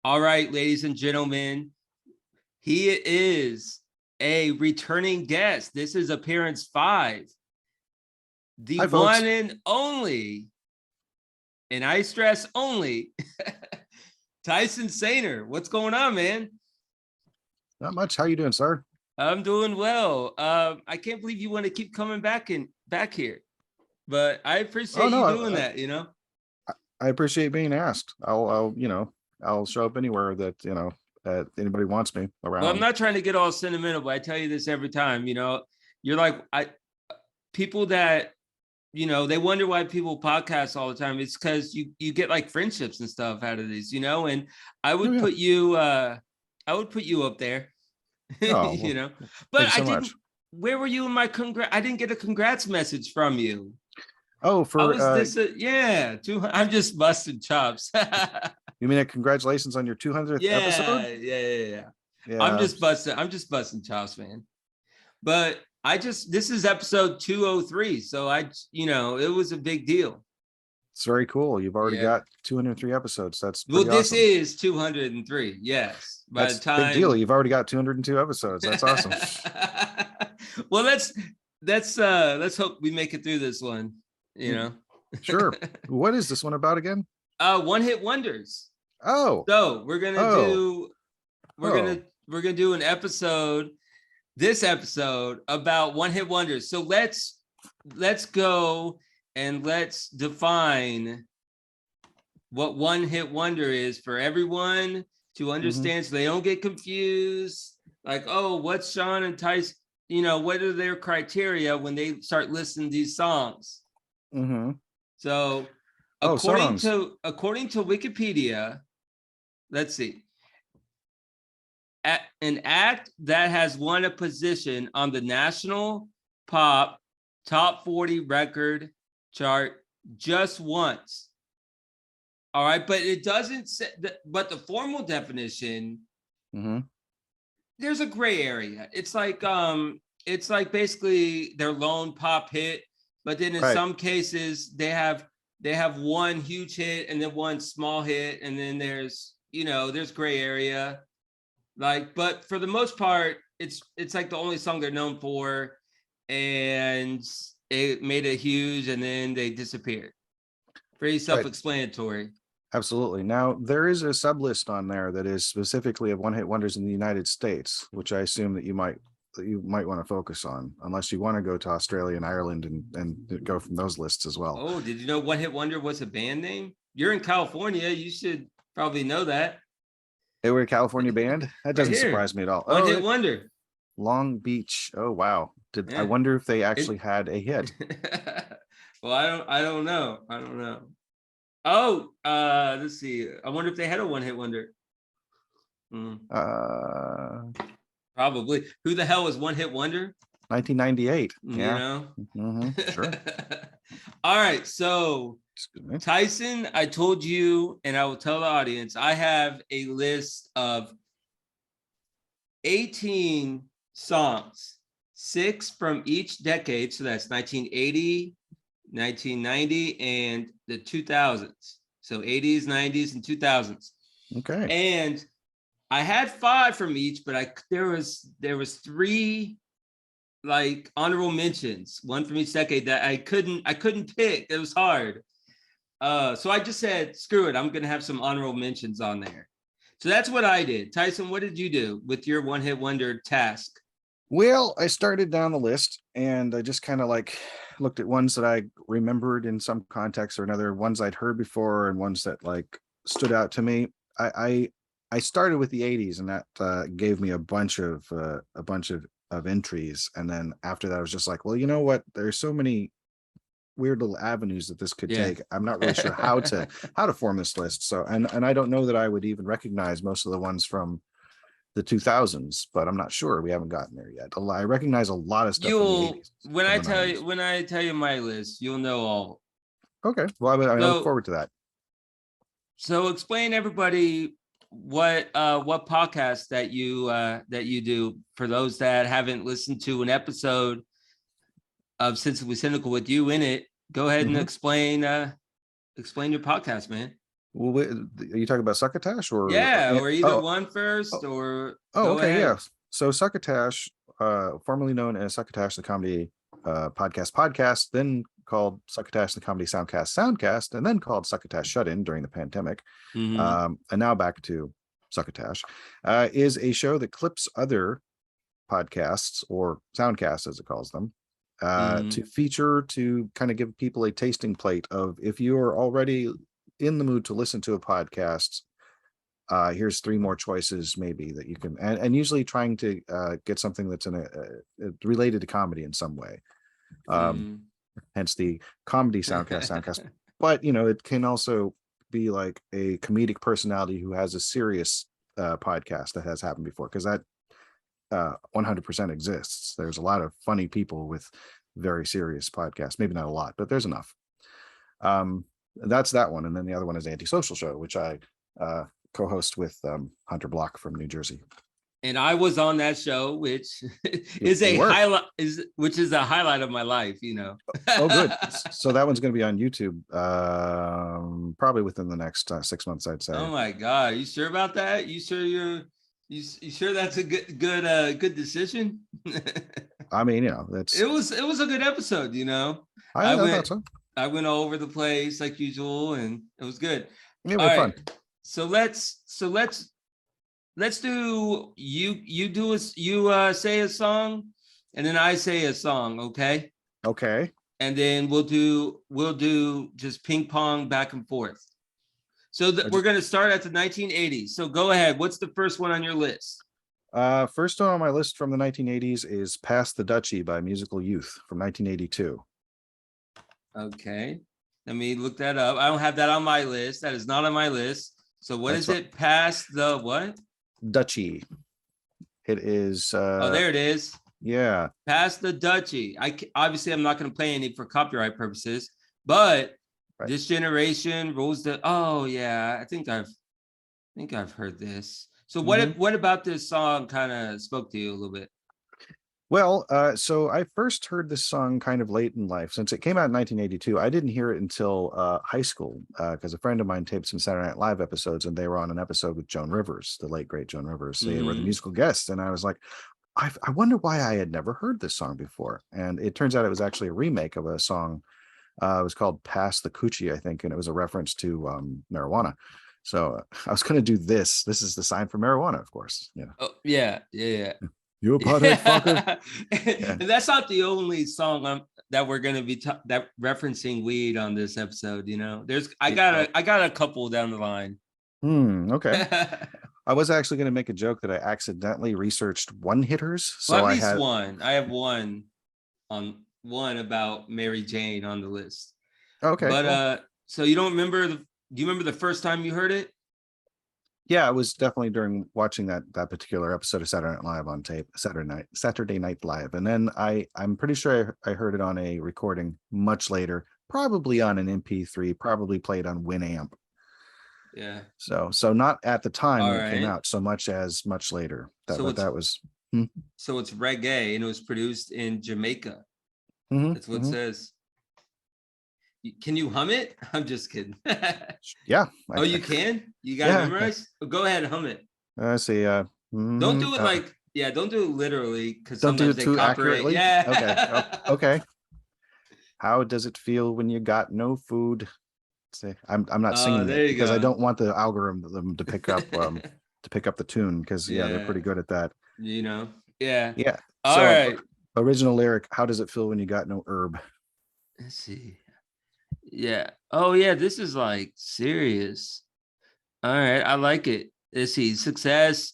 All right, ladies and gentlemen, he is a returning guest. This is appearance 5. The Hi, folks. one and only, and I stress only, Tyson Sainer. What's going on, man? Not much. How you doing, sir? I'm doing well. I can't believe you want to keep coming back here, but I Oh appreciate no, you doing that. I appreciate being asked. I'll I'll show up anywhere that anybody wants me Well, I'm around. not trying to get all sentimental, but I tell you this every time. You're like people that they wonder why people podcast all the time. It's because you get like friendships and stuff out of these, and I Oh would yeah. put you up there. Oh well, thank But you I so didn't. much. Where were you in my I didn't get a congrats message from you. Oh, I for was yeah, I'm just busting chops. you mean congratulations on your 200th Yeah, episode? yeah. Yeah, I'm just busting chops, man. But this is episode 203, so it was a big deal. it's very cool. You've already Yeah. got 203 episodes. That's Well, pretty this awesome. is 203. Yes. By the That's a big deal. time. You've already got 202 episodes. That's awesome. Well, let's hope we make it through this one. Sure. What is this one about again? One hit wonders. Oh, So we're gonna oh, do oh. we're gonna do this episode about one hit wonders. So let's go and let's define what one hit wonder is for everyone to understand, so they don't get confused. Like, oh, what's Sean and Tyson? What are their criteria when they start listening to these songs? So, according to Wikipedia, let's see. An act that has won a position on the national pop top 40 record chart just once. All right, but it doesn't say but the formal definition, there's a gray area. It's like basically their lone pop hit, but then in some cases they have one huge hit and then one small hit, and then there's gray area. Like, but for the most part, it's like the only song they're known for, and it made it huge and then they disappeared. Pretty self-explanatory. Absolutely. Now, there is a sub list on there that is specifically of one hit wonders in the United States, which I assume that you might want to focus on, unless you want to go to Australia and Ireland and go from those lists as well. Oh, did you know One Hit Wonder was a band name? You're in California. You should probably know that. They were a California band? That doesn't surprise me at all. One Hit Wonder. Long Beach. Oh, wow. I wonder if they actually had a hit. Well, I don't know. Oh, let's see. I wonder if they had a one hit wonder. Probably. Who the hell was One Hit Wonder? 1998. Yeah. Sure. All right. So, Tyson, I told you, and I will tell the audience, I have a list of 18 songs, 6 from each decade. So that's 1980, 1990, and the 2000s. So 80s, 90s, and 2000s. Okay. And I had 5 from each, but there was 3 like honorable mentions, 1 from each decade that I couldn't pick. It was hard. So I just said, screw it, I'm gonna have some honorable mentions on there. So that's what I did. Tyson, what did you do with your one hit wonder task? Well, I started down the list and I just kind of like looked at ones that I remembered in some context or another, ones I'd heard before and ones that like stood out to me. I started with the 80s, and that gave me a bunch of entries, and then after that I was just like, well, you know what, there's so many weird little avenues that this could take. I'm not really sure how to form this list. So and I don't know that I would even recognize most of the ones from the 2000s, but I'm not sure. We haven't gotten there yet. I recognize a lot of stuff from the 80s. When I tell you my list, you'll know all. Okay. Well, I look forward to that. So explain everybody what podcast that you do, for those that haven't listened to an episode of Sensibly Cynical with you in it. Go ahead and explain your podcast, man. Well, are you talking about Succotash Yeah, or either oh, one oh, first or oh, go okay, yeah. ahead. So Succotash, formerly known as Succotash the Comedy podcast, then called Succotash the Comedy Soundcast, and then called Succotash Shut In during the pandemic, Hmm. and now back to Succotash, is a show that clips other podcasts or soundcasts, as it calls them, Hmm. to kind of give people a tasting plate of, if you are already in the mood to listen to a podcast, here's three more choices maybe that you can, and usually trying to get something that's related to comedy in some way. Um, Hmm. hence the comedy soundcast. But it can also be like a comedic personality who has a serious podcast. That has happened before, because that 100% exists. There's a lot of funny people with very serious podcasts. Maybe not a lot, but there's enough. That's that one. And then the other one is Antisocial Show, which I co-host with Hunter Block from New Jersey. And I was on that show, which You, is you a were. highlight, which is a highlight of my life, Oh, good. So that one's going to be on YouTube probably within the next 6 months, I'd say. Oh my God. You sure about that? You sure you sure that's a good decision? I mean, that's, it was a good episode, I I thought went so. I went all over the place like usual, and it was good. Yeah, we All had right. fun. So let's do you do us you say a song, and then I say a song, okay? Okay. And then we'll do just ping pong back and forth. So we're going to start at the 1980s. So go ahead. What's the first one on your list? First one on my list from the 1980s is Pass the Duchy by Musical Youth from 1982. Okay. Let me look that up. I don't have that on my list. That is not on my list. So what That's is it? Past the what? Duchy. It is. Oh, there it is. Yeah. Past the Duchy. Obviously I'm not going to play any for copyright purposes, but Right. This Generation rules the. Oh yeah, I think I've heard this. So Mhm. what about this song kind of spoke to you a little bit? Well, so I first heard this song kind of late in life. Since it came out in 1982, I didn't hear it until high school, because a friend of mine taped some Saturday Night Live episodes, and they were on an episode with Joan Rivers, the late great Joan Rivers. They were the Mm-hmm. musical guests, and I was like, I wonder why I had never heard this song before. And it turns out it was actually a remake of a song. It was called "Pass the Coochie," I think, and it was a reference to marijuana. So I was going to do this. This is the sign for marijuana, of course. Yeah. Oh yeah, yeah, You a pothead fucker? yeah. Yeah. And that's not the only song that we're gonna be that referencing weed on this episode. There's I got a couple down the line. Okay. I was actually going to make a joke that I accidentally researched one hitters. Well, So at I least had, one. I have one about Mary Jane on the list. okay, But cool. so you don't remember do you remember the first time you heard it? Yeah, it was definitely during watching that particular episode of Saturday Night Live on tape, Saturday Night Live. And then I'm pretty sure I heard it on a recording much later, probably on an MP3, probably played on Winamp. Yeah. So not at the time All when it came right. out, so much as much later. So But it's that was. Hmm. so it's reggae, and it was produced in Jamaica. Hmm. That's what it Hmm. says. Can you hum it? I'm just kidding. Yeah. Oh, you can? You got it Yeah. memorized? Go ahead and hum it. I see. Don't do it like, yeah, don't do it literally, because Don't do sometimes it they too copyright. accurately. Okay. Oh, Yeah. okay. How does it feel when you got no food? Say, I'm not singing it There you because I go. don't want the algorithm to pick up the tune, because yeah, they're Yeah. pretty good at that. You know. Yeah. Yeah. All So right. original lyric, how does it feel when you got no herb? Let's see. Yeah. Oh, yeah. This is like serious. All right. I like it. Let's see. Success.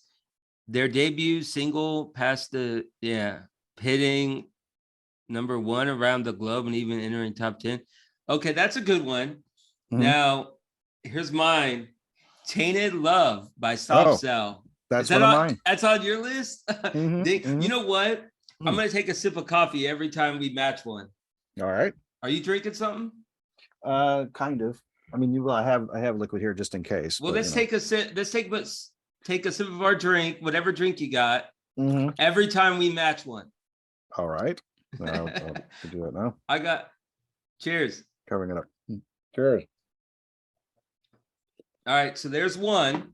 Their debut single passed the, yeah, hitting #1 around the globe and even entering top 10. Okay. That's a good one. Mhm. Now, here's mine. Tainted Love by Soft Oh, Cell. Is that's that one of on? mine. That's on your list? Hmm. You Hmm. know what? I'm gonna take a sip of coffee every time we match one. All right. Are you drinking something? Kind of. I mean, I have liquid here just in case, Well, but let's take a sip. Take a sip of our drink, whatever drink you got, Mhm. every time we match one. All right. I'll do it now. I got. Cheers. Covering it up. Cheers. All right, so there's one.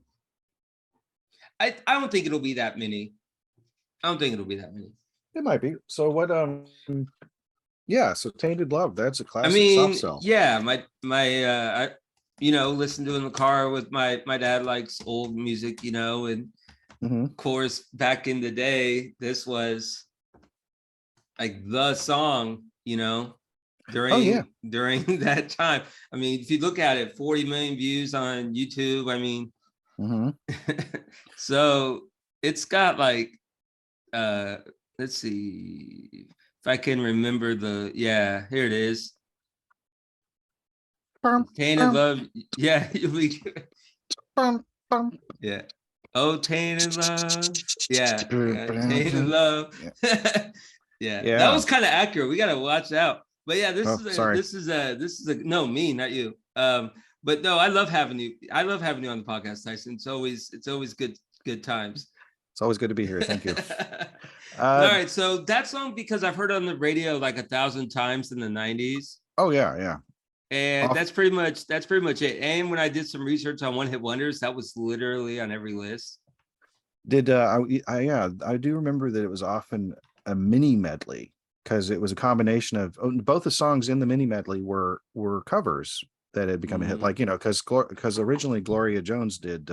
I don't think it'll be that many. I don't think it'll be that many. It might be. So what? Yeah. So Tainted Love. That's a I classic soft mean, sell. yeah, I listen to in the car with my dad likes old music, and Mhm. of course back in the day, this was like the song, Oh yeah. during that time. I mean, if you look at it, 40 million views on YouTube. I mean, Mhm. so it's got like let's see if I can remember here it is. Bum, Tainted bum, Love. Yeah, bum, bum. yeah. Oh, Tainted Love. Yeah, Tainted Love. Yeah. Yeah, that Yeah. was kind of accurate. We gotta watch out. But yeah, Oh, sorry. this is a no, me, not you. But no, I love having you. I love having you on the podcast, Tyson. It's always good times. It's always good to be here. Thank you. All right, so that song, because I've heard it on the radio like 1,000 times in the 90s. Oh yeah, yeah. And Off, that's pretty much it. And when I did some research on one hit wonders, that was literally on every list. did yeah, I do remember that it was often a mini medley because it was a combination of both the songs in the mini medley were covers that had become a hit. Like, because originally Gloria Jones did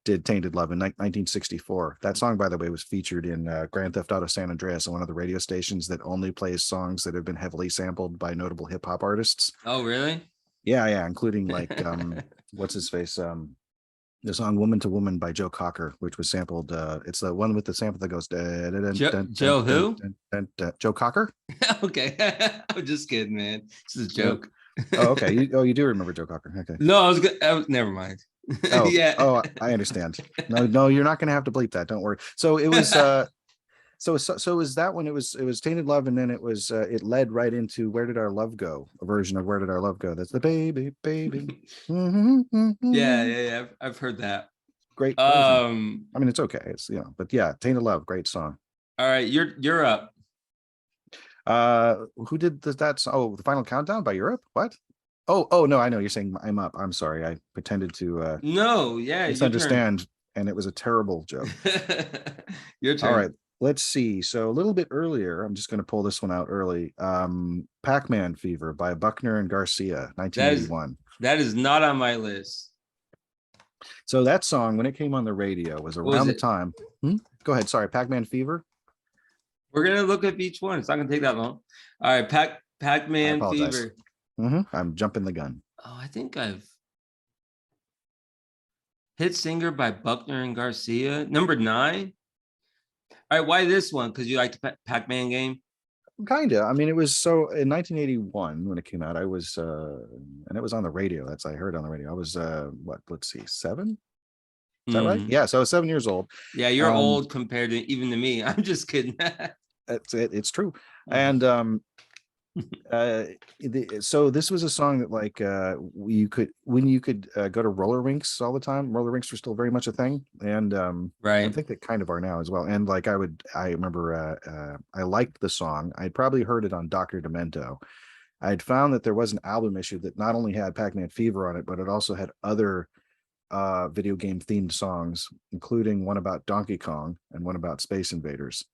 Tainted Love in 1964. That song, by the way, was featured in Grand Theft Auto San Andreas on one of the radio stations that only plays songs that have been heavily sampled by notable hip hop artists. Oh, really? Yeah, including like what's his face? The song "Woman to Woman" by Joe Cocker, which was sampled. It's the one with the sample that goes Joe who? Joe Cocker. Okay. I'm just kidding, man. This is a joke. Oh, okay. You do remember Joe Cocker. Okay. No, I was good. Never mind. Yeah. I understand. No, you're not going to have to bleep that. Don't worry. So it was so is that when it was Tainted Love, and then it led right into Where Did Our Love Go, a version of Where Did Our Love Go. That's the baby Yeah. I've heard that. Great version. I mean, it's okay. It's, but yeah, Tainted Love, great song. All right, you're up. Who did that? Oh, The Final Countdown by Europe. What? Oh no, I know you're saying I'm up. I'm sorry. I pretended to No, yeah, misunderstand, and it was a terrible joke. Your turn. All right, let's see. So a little bit earlier, I'm just going to pull this one out early. Pac-Man Fever by Buckner and Garcia, 1981. That is not on my list. So that song, when it came on the radio, was around the time. Go ahead. Sorry, Pac-Man Fever. We're gonna look at each one. It's not gonna take that long. All right, Pac-Man Fever. I'm jumping the gun. Oh, I think I've hit singer by Buckner and Garcia, number 9. All right, why this one? Because you like the Pac-Man game? Kind of. I mean, it was so in 1981 when it came out. I was, and it was on the radio. I heard on the radio. I was, let's see, 7. Is that right? Yeah. So I was 7 years old. Yeah, you're old compared to even to me. I'm just kidding. That's it. It's true. And so this was a song that like you could go to roller rinks all the time. Roller rinks were still very much a thing, and right. I think they kind of are now as well. And like I remember I liked the song. I'd probably heard it on Dr. Demento. I'd found that there was an album issue that not only had Pac-Man Fever on it, but it also had other video game themed songs, including one about Donkey Kong and one about Space Invaders.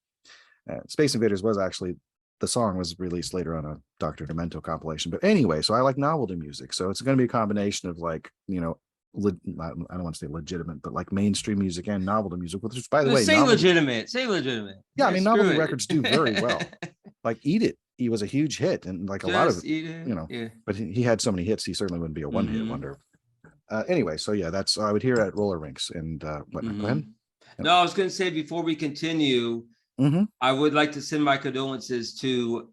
Space Invaders was actually, the song was released later on a Dr. Demento compilation. But anyway, so I like novelty music. So it's going to be a combination of like, I don't want to say legitimate, but like mainstream music and novelty music, which is, by the way, legitimate. Say legitimate. Yeah, I mean, novelty records do very well. Like Eat It, he was a huge hit, and like a lot of, but he had so many hits, he certainly wouldn't be a one-hit wonder. Anyway, so yeah, that's I would hear at roller rinks and whatnot. Go ahead. No, I was going to say before we continue, I would like to send my condolences to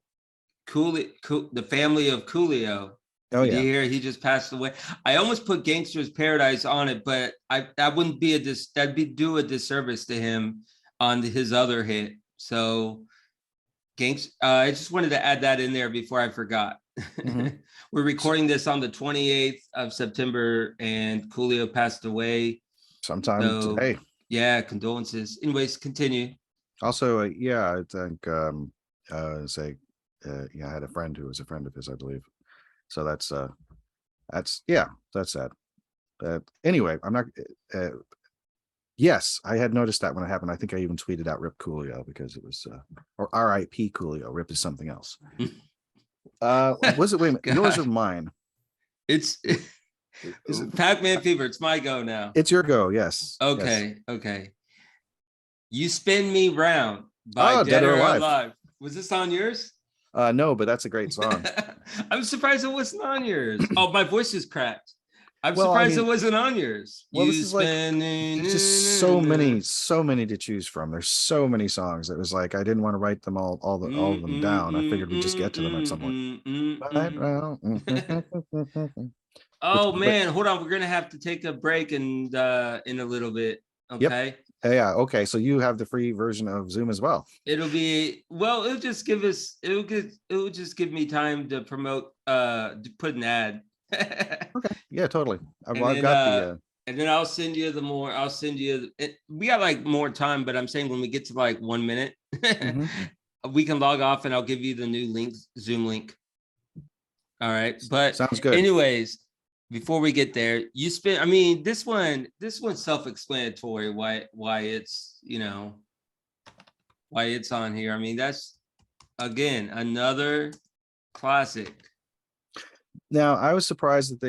the family of Coolio. Oh yeah, he just passed away. I almost put Gangster's Paradise on it, but that wouldn't be do a disservice to him on his other hit. So, I just wanted to add that in there before I forgot. We're recording this on the 28th of September, and Coolio passed away sometime today. Yeah, condolences. Anyways, continue. Also, yeah, I think I had a friend who was a friend of his, I believe. So that's sad. Anyway, I'm not. Yes, I had noticed that when it happened. I think I even tweeted out "Rip Coolio" because it was or "R.I.P. Coolio." Rip is something else. Was it? Wait a minute, yours or God, mine? it's Is it? Pac-Man Fever. It's my go now. It's your go. Yes. Yes. Okay, okay. You Spin Me Round by Oh, Dead Dead or or Alive. Alive. Was this on yours? No, but that's a great song. I'm surprised it wasn't on yours. Oh, my voice is cracked. I'm Well, I surprised it mean, wasn't on yours. well, You this is like spin. there's just so many to choose from. There's so many songs. It was like I didn't want to write them all of them down. I figured we'd just get to them at some point. Right, well, Oh but man, hold on. We're gonna have to take a break and in a little bit. yep. Okay. Yeah. Okay. So you have the free version of Zoom as well. It'll be well, it'll just give us it'll just give me time to promote to put an ad. Okay. Yeah. Totally. And Well, I've then got the. and then I'll send you we got like more time, but I'm saying when we get to like 1 minute, Mhm. we can log off and I'll give you the new link, Zoom link. All right. But Sounds good. anyways, before we get there, I mean, this one's self-explanatory why it's, why it's on here. I mean, that's again another classic. Now, I was surprised that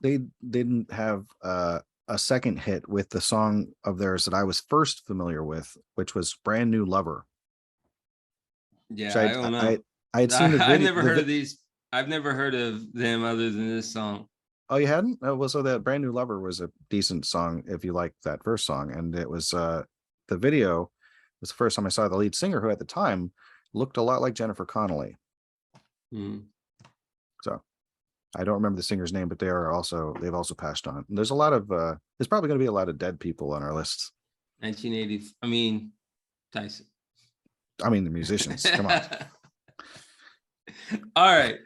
they didn't have a second hit with the song of theirs that I was first familiar with, which was "Brand New Lover." Yeah, Which I don't know. I had seen the I've video. never heard of these. I've never heard of them other than this song. Oh, you hadn't? Oh, well, so that "Brand New Lover" was a decent song if you like that first song, and it was the video was the first time I saw the lead singer, who at the time looked a lot like Jennifer Connelly. Hmm. So I don't remember the singer's name, but they've also passed on. And there's a lot of there's probably going to be a lot of dead people on our lists. 1980. I mean, Tyson. I mean, the musicians. Come on. All right.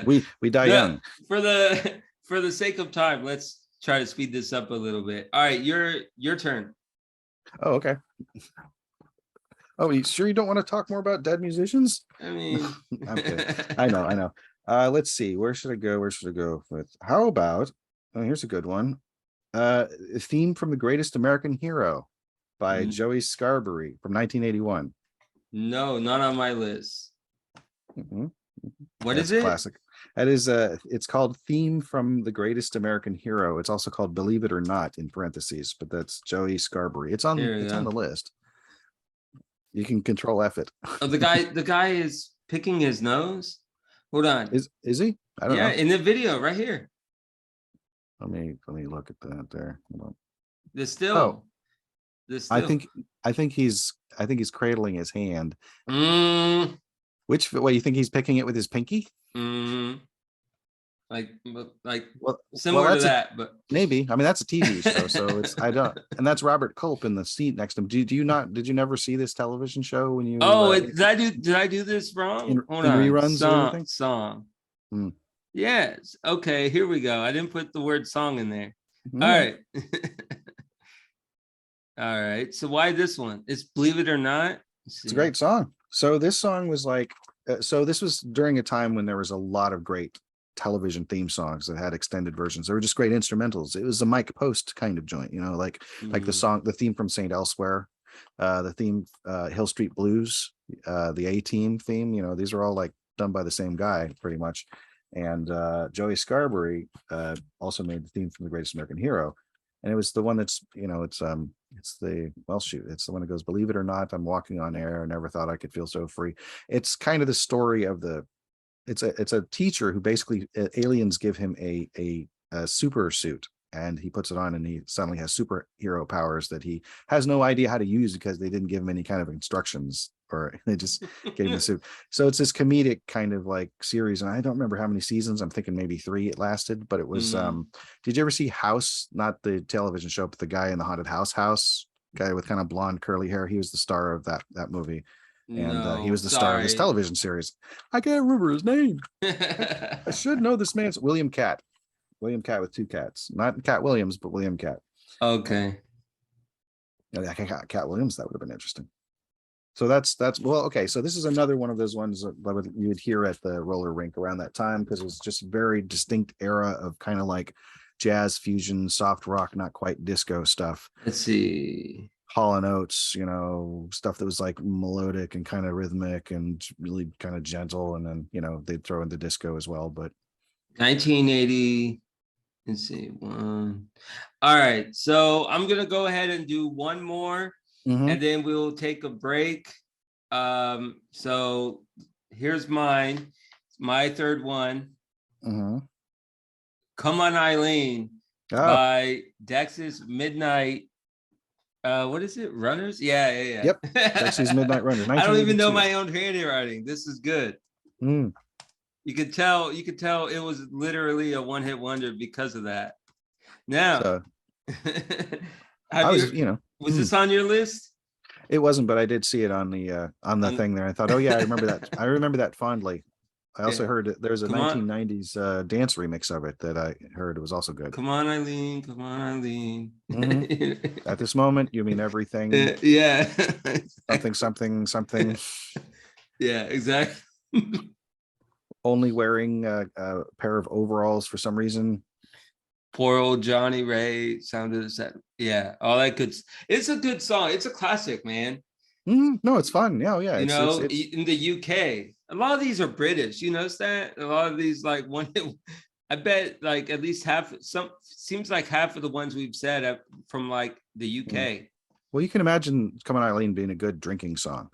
We die young. For the sake of time, let's try to speed this up a little bit. All right, your turn. Oh, okay. Oh, you sure you don't want to talk more about dead musicians? I mean, I'm kidding. I know. Let's see. Where should I go? With how about here's a good one. A theme from The Greatest American Hero by Joey Scarberry from 1981. No, not on my list. Mm-hmm. What That's is it? Classic. That is it's called Theme from The Greatest American Hero. It's also called Believe It or Not in parentheses, but that's Joey Scarberry. It's on the list. You can control F it. Oh, the guy is picking his nose. Hold on. Is he? I don't know. Yeah, in the video right here. Let me look at that there. The still. Oh, the still. I think he's cradling his hand. Mm. Which way you think he's picking it with his pinky? Mm. Like similar to that, but maybe. I mean, that's a TV show, so it's and that's Robert Culp in the seat next to him. Did you never see this television show when you? Oh, did I do this wrong? In reruns or anything? Song. Yes. Okay, here we go. I didn't put the word song in there. All right. All right. So why this one? It's Believe It or Not. It's a great song. So this song was like, so this was during a time when there was a lot of great television theme songs that had extended versions. They were just great instrumentals. It was a Mike Post kind of joint, like the theme from Saint Elsewhere, the theme Hill Street Blues, the A-Team theme. These are all like done by the same guy pretty much. And Joey Scarberry also made the theme from The Greatest American Hero. And it was the one that's, it's the one that goes, believe it or not, I'm walking on air. I never thought I could feel so free. It's kind of the story of it's a teacher who basically aliens give him a super suit, and he puts it on and he suddenly has superhero powers that he has no idea how to use because they didn't give him any kind of instructions, or they just gave him the suit. So it's this comedic kind of like series, and I don't remember how many seasons. I'm thinking maybe 3 it lasted, but it was did you ever see House? Not the television show, but the guy in the haunted house guy with kind of blonde curly hair. He was the star of that movie. And he was the star of this television series. I can't remember his name. I should know this man's William Cat with 2 cats, not Cat Williams, but William Cat. Okay. Yeah, Cat Williams. That would have been interesting. So that's well, okay. So this is another one of those ones that you would hear at the roller rink around that time, because it was just a very distinct era of kind of like jazz fusion, soft rock, not quite disco stuff. Let's see. Hall and Oates, you know, stuff that was like melodic and kind of rhythmic and really kind of gentle. And then, you know, they'd throw in the disco as well. But 1980. Let's see. One. All right. So I'm gonna go ahead and do one more, and then we'll take a break. So here's mine. My third one. Come On Eileen by Dexys Midnight. What is it? Runners? Yeah. Yep. Dexys Midnight Runners. I don't even know my own handwriting. This is good. You could tell it was literally a one-hit wonder because of that. Now, was this on your list? It wasn't, but I did see it on the thing there. I thought, oh yeah, I remember that. I remember that fondly. I also heard it. There's a 1990s dance remix of it that I heard. It was also good. Come on, Eileen. Come on, Eileen. At this moment, you mean everything? Yeah. something. Yeah, exactly. Only wearing a pair of overalls for some reason. Poor old Johnny Ray sounded sad. Yeah, all that good. It's a good song. It's a classic, man. No, it's fun. Yeah, yeah. You know, in the UK, a lot of these are British. You notice that? A lot of these, like I bet like at least seems like half of the ones we've said from like the UK. Well, you can imagine Come On Eileen being a good drinking song.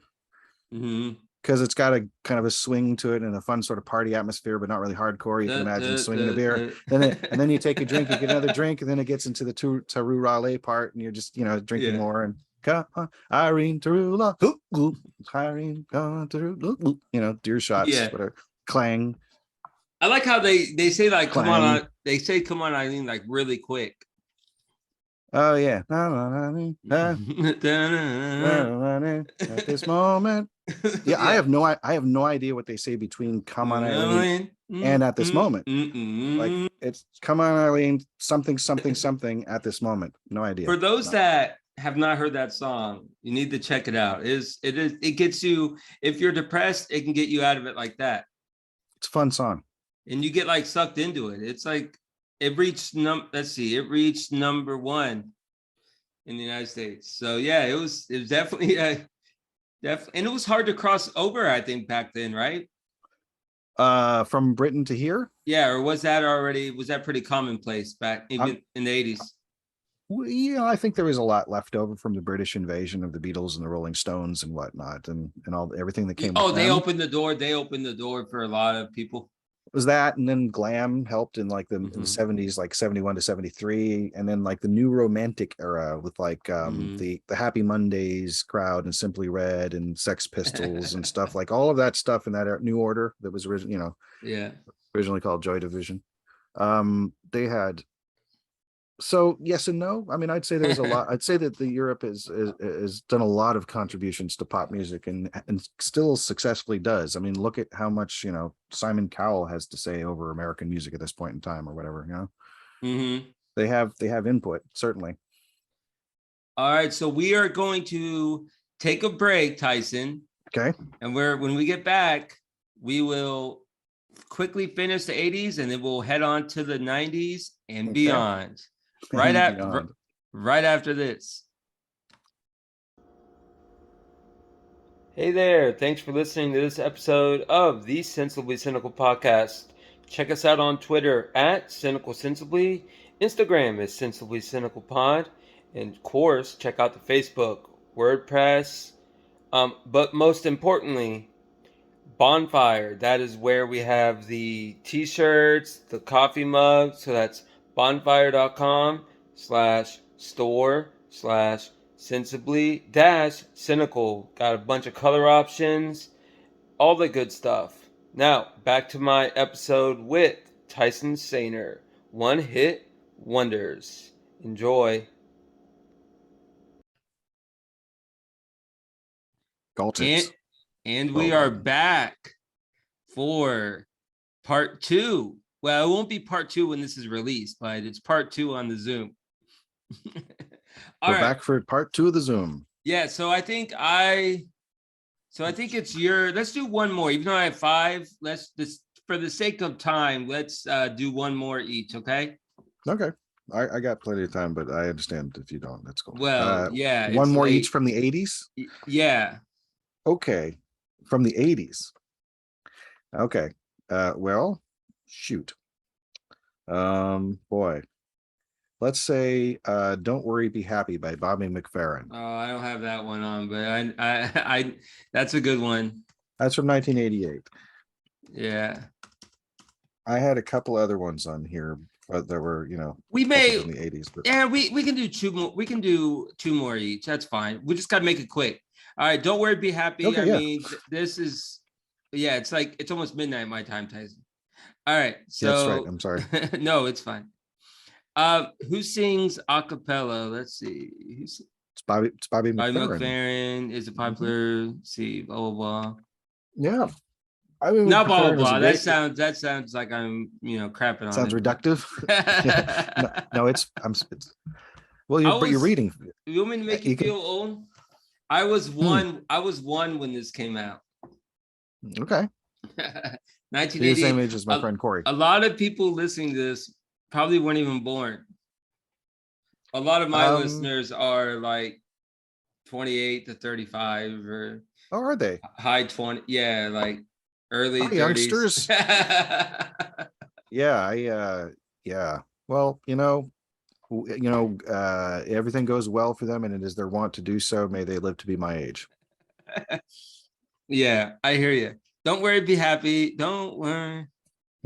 Because it's got a kind of a swing to it and a fun sort of party atmosphere, but not really hardcore. You can imagine swinging a beer. And then you take a drink, you get another drink, and then it gets into the Taru Raleigh part, and you're just, you know, drinking more. And come on, Irene Tarula, Irene, you know, deer shots, whatever, clang. I like how they say like clang. Come on, they say come on Eileen like really quick. Oh yeah, at this moment. Yeah, yeah. I have no idea what they say between "Come on, Eileen" and "At this moment." Like it's "Come on, Eileen," something at this moment. No idea. For those that have not heard that song, you need to check it out. It gets you, if you're depressed, it can get you out of it like that. It's a fun song, and you get like sucked into it. It's like it reached number one in the United States. So yeah, it was definitely and it was hard to cross over, I think, back then, right? From Britain to here? Yeah, or was that pretty commonplace back even in the 80s? Yeah, I think there was a lot left over from the British invasion of the Beatles and the Rolling Stones and whatnot, and everything that came. Oh, they opened the door. They opened the door for a lot of people. It was that, and then glam helped in like in the 70s, like 71 to 73, and then like the new romantic era with like the Happy Mondays crowd and Simply Red and Sex Pistols and stuff, like all of that stuff in that New Order that was originally, originally called Joy Division. They had. So yes and no. I mean, I'd say there's a lot. I'd say that the Europe has done a lot of contributions to pop music and still successfully does. I mean, look at how much Simon Cowell has to say over American music at this point in time, or whatever. They have input, certainly. All right, so we are going to take a break, Tyson. Okay. And when we get back, we will quickly finish the 80s, and then we'll head on to the 90s and beyond. Right after this. Hey there, thanks for listening to this episode of the Sensibly Cynical podcast. Check us out on Twitter at Cynical Sensibly, Instagram is Sensibly Cynical Pod, and of course, check out the Facebook, WordPress, but most importantly, Bonfire. That is where we have the t-shirts, the coffee mug, so that's bonfire.com/store/sensibly-cynical. Got a bunch of color options, all the good stuff. Now, back to my episode with Tyson Sainer, One Hit Wonders. Enjoy. And we are back for part 2. Well, it won't be part 2 when this is released, but it's part 2 on the Zoom. We're back for part 2 of the Zoom. Yeah, so I think it's let's do one more. Even though I have 5, for the sake of time, let's do one more each, okay? Okay. I got plenty of time, but I understand if you don't. That's cool. Well, yeah, One it's more each late. from the 80s. Yeah. Okay, from the 80s. Okay. Well, shoot. Boy, let's say "Don't Worry, Be Happy" by Bobby McFerrin. Oh, I don't have that one on, but that's a good one. That's from 1988. Yeah. I had a couple other ones on here, but there were, We also may, from the 80s. But yeah, we can do two more. We can do two more each. That's fine. We just got to make it quick. All right. Don't worry, be happy. okay, I yeah, mean, this is, yeah, it's like, it's almost midnight my time, Tyson. All right. yeah, that's right. So, I'm sorry. no, it's fine. Who sings a cappella? Let's see. It's Bobby Bobby McFerrin. McFerrin is a popular, let's see, blah, blah, blah. Yeah, I mean, Not blah, blah, McFerrin is a blah. great. That sounds like I'm, crapping on Sounds it. reductive. No, no, it's well, I but you're was, reading. you want me to make you You can. feel old? I was Hmm, one when this came out. okay, so you're the same 1988. age as my friend Corey. A lot of people listening to this probably weren't even born. A lot of my Um, listeners are like 28 to 35 or how are they? high 20. Yeah, like early Hi, 30s. youngsters. Yeah, yeah. Well, everything goes well for them, and it is their want to do so. May they live to be my age. Yeah, I hear you. Don't worry, be happy. Don't worry.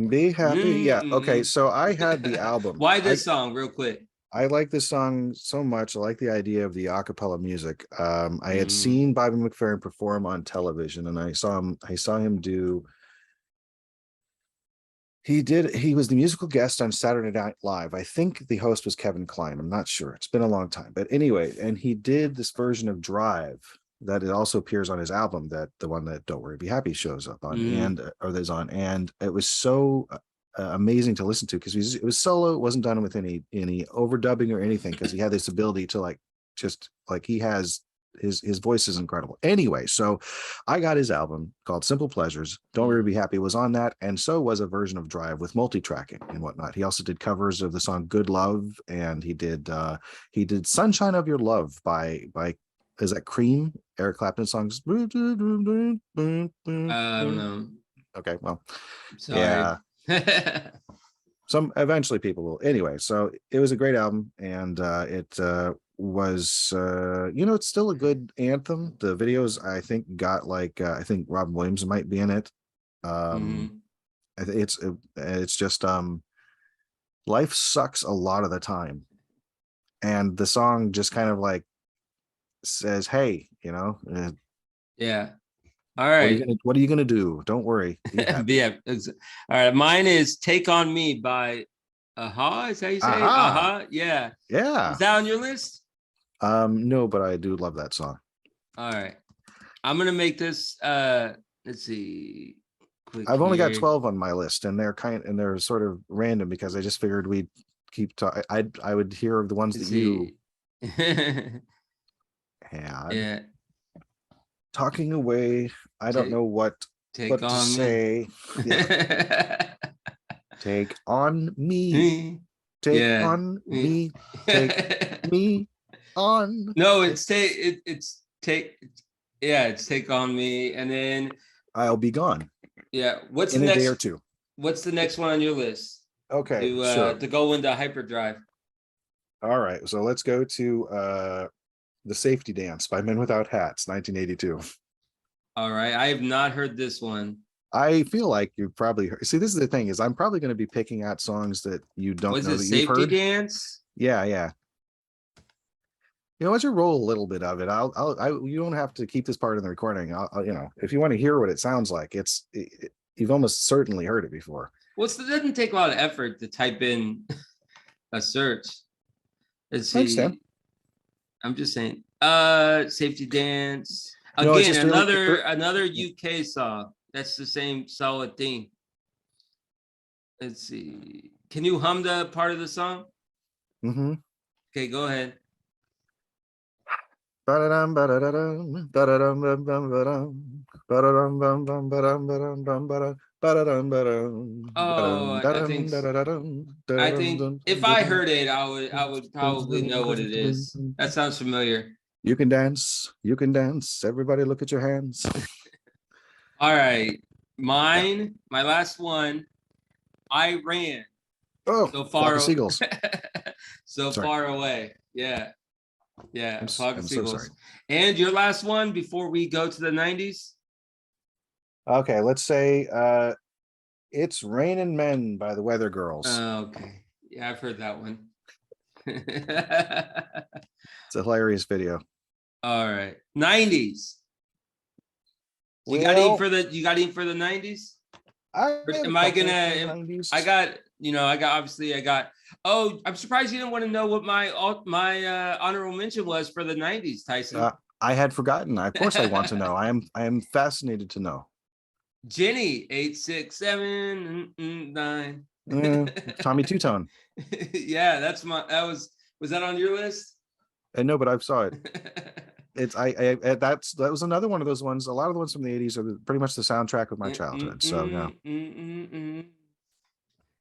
Be happy. Yeah. Okay. Mm-mm. So I had the album. Why I this song, real quick? I like this song so much. I like the idea of the a cappella music. I had Mm, seen Bobby McFerrin perform on television, and I saw him do. He was the musical guest on Saturday Night Live. I think the host was Kevin Kline. I'm not sure. It's been a long time. But anyway, and he did this version of Drive that it also appears on his album, that the one that Don't Worry Be Happy shows up on, mm, or there's on. And it was so amazing to listen to, because it was solo. It wasn't done with any overdubbing or anything, because he had this ability to just like he has his voice is incredible. Anyway, so I got his album called Simple Pleasures. Don't Worry, Be Happy was on that, and so was a version of Drive with multi-tracking and whatnot. He also did covers of the song Good Love, and he did Sunshine of Your Love by is that Cream, Eric Clapton songs. Okay, I don't know. well, Sorry. yeah. Some eventually people will. Anyway, so it was a great album, and it was it's still a good anthem. The videos, I think, got I think Robin Williams might be in it. Mhm. It's just life sucks a lot of the time, and the song just kind of says, hey, Yeah. All what are you right. gonna do? Don't worry, be happy. Yeah. All right. Mine is Take on Me by Aha. Is that how you say it? Aha, Aha. Yeah. Is yeah. that on your list? No, but I do love that song. All right. I'm gonna make this let's see, quick I've only got here. 12 on my list, and they're sort of random, because I just figured we'd keep talking. I would hear of the ones that Let's you see. had. Yeah. Talking away. I don't Take know take what to on me. say. Yeah. Take on me. Me. Take Yeah. on Me. me. Take me on. No, it's take yeah, it's Take on Me. And then I'll be gone yeah, in a day or two. what's the next one on your list Okay, sure. to go into hyperdrive? All right. So let's go to The Safety Dance by Men Without Hats, 1982. All right. I have not heard this one. I feel like you've probably heard. See, this is the thing, is I'm probably going to be picking out songs that you don't Was know it that you've Safety heard. Dance? Yeah, yeah. Why don't you roll a little bit of it? You don't have to keep this part in the recording. If you want to hear what it sounds like, you've almost certainly heard it before. Well, it doesn't take a lot of effort to type in a search. Let's I understand. see. I'm just saying. Safety Dance. It's Again, just another UK song. That's the same solid theme. Let's see. Can you hum the part of the song? Mm-hmm. Okay, go ahead. Oh, I think if I heard it, I would probably know what it is. That sounds familiar. You can dance. You can dance. Everybody look at your hands. All right. My last one, I ran Oh, so flock far of seagulls. so Sorry. far away. Yeah. Yeah, flock of I'm so sorry. seagulls. And your last one before we go to the 90s? Okay, let's say It's Raining Men by the Weather Girls. Okay. Yeah, I've heard that one. It's a hilarious video. All right. 90s. You got any for the 90s? Am I gonna? I got obviously I got. Oh, I'm surprised you didn't want to know what my honorable mention was for the 90s, Tyson. I had forgotten. Of course, I want to know. I am fascinated to know. Jenny 86799. Tommy Two-Tone. Yeah, was that on your list? No, but I saw it. It's that was another one of those ones. A lot of the ones from the 80s are pretty much the soundtrack of my childhood. So yeah.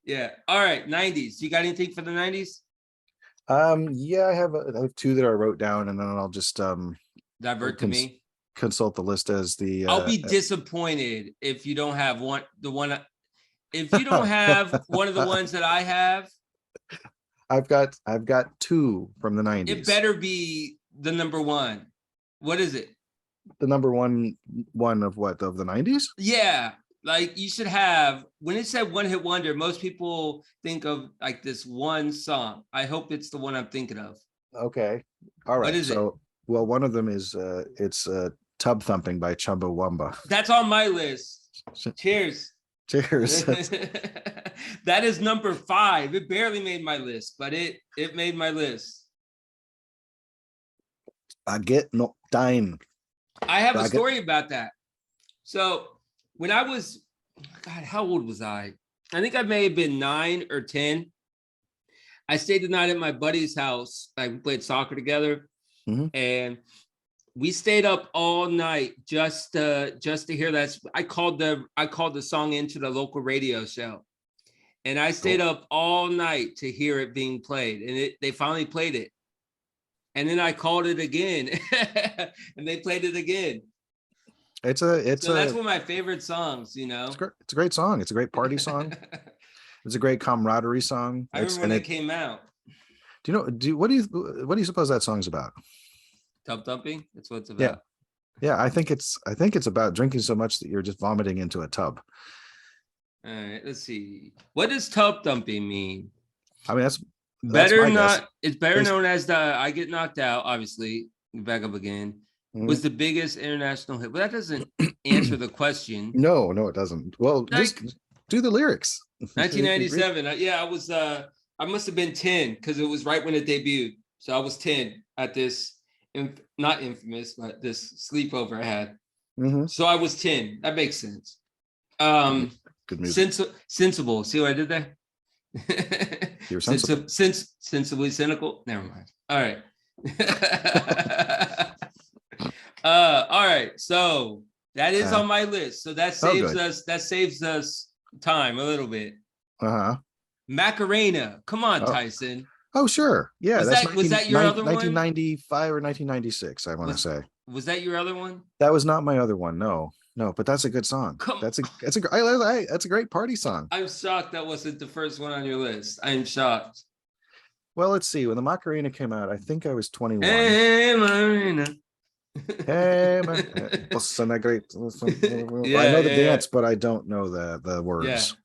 Yeah. All right. 90s. You got anything for the 90s? Yeah, I have two that I wrote down, and then I'll just divert to me. Consult the list as the. I'll be disappointed if you don't have if you don't have one of the ones that I have. I've got two from the 90s. It better be the number one. What is it? The number one of what, of the 90s? Yeah, like you should have. When it said one hit wonder, most people think of like this one song. I hope it's the one I'm thinking of. Okay, all right. What is it? Well, one of them is it's Tub Thumping by Chumbawamba. That's on my list. Cheers. Cheers. That is number 5. It barely made my list, but it made my list. I get no time. I have a story about that. So when I was, God, how old was I? I think I may have been 9 or 10. I stayed the night at my buddy's house. I played soccer together, and we stayed up all night just to hear that. I called the song into the local radio show, and I stayed up all night to hear it being played, and they finally played it. And then I called it again, and they played it again. That's one of my favorite songs. It's a great song. It's a great party song. It's a great camaraderie song. I remember when it came out. What do you suppose that song's about? Tub thumping. That's what it's about. Yeah. I think it's about drinking so much that you're just vomiting into a tub. All right. Let's see. What does tub thumping mean? I mean, that's better not. It's better known as the "I Get Knocked Out." Obviously, back up again. Was the biggest international hit, but that doesn't answer the question. No, it doesn't. Well, just do the lyrics. 1997. Yeah, I was. I must have been 10 because it was right when it debuted. So I was 10 at this, not infamous, but this sleepover I had. So I was 10. That makes sense. Good music. Sensible. See what I did there? You're sensible. Sensibly cynical. Never mind. All right. All right. So that is on my list. So that saves us. That saves us time a little bit. Macarena. Come on, Tyson. Oh, sure. Yeah. Was that your other one? 1995 or 1996, I want to say. Was that your other one? That was not my other one. No, but that's a good song. That's a great party song. I'm shocked that wasn't the first one on your list. I'm shocked. Well, let's see. When the Macarena came out, I think I was 21. Hey, Marina. Hey, man. Wasn't that great? I know the dance, but I don't know the words.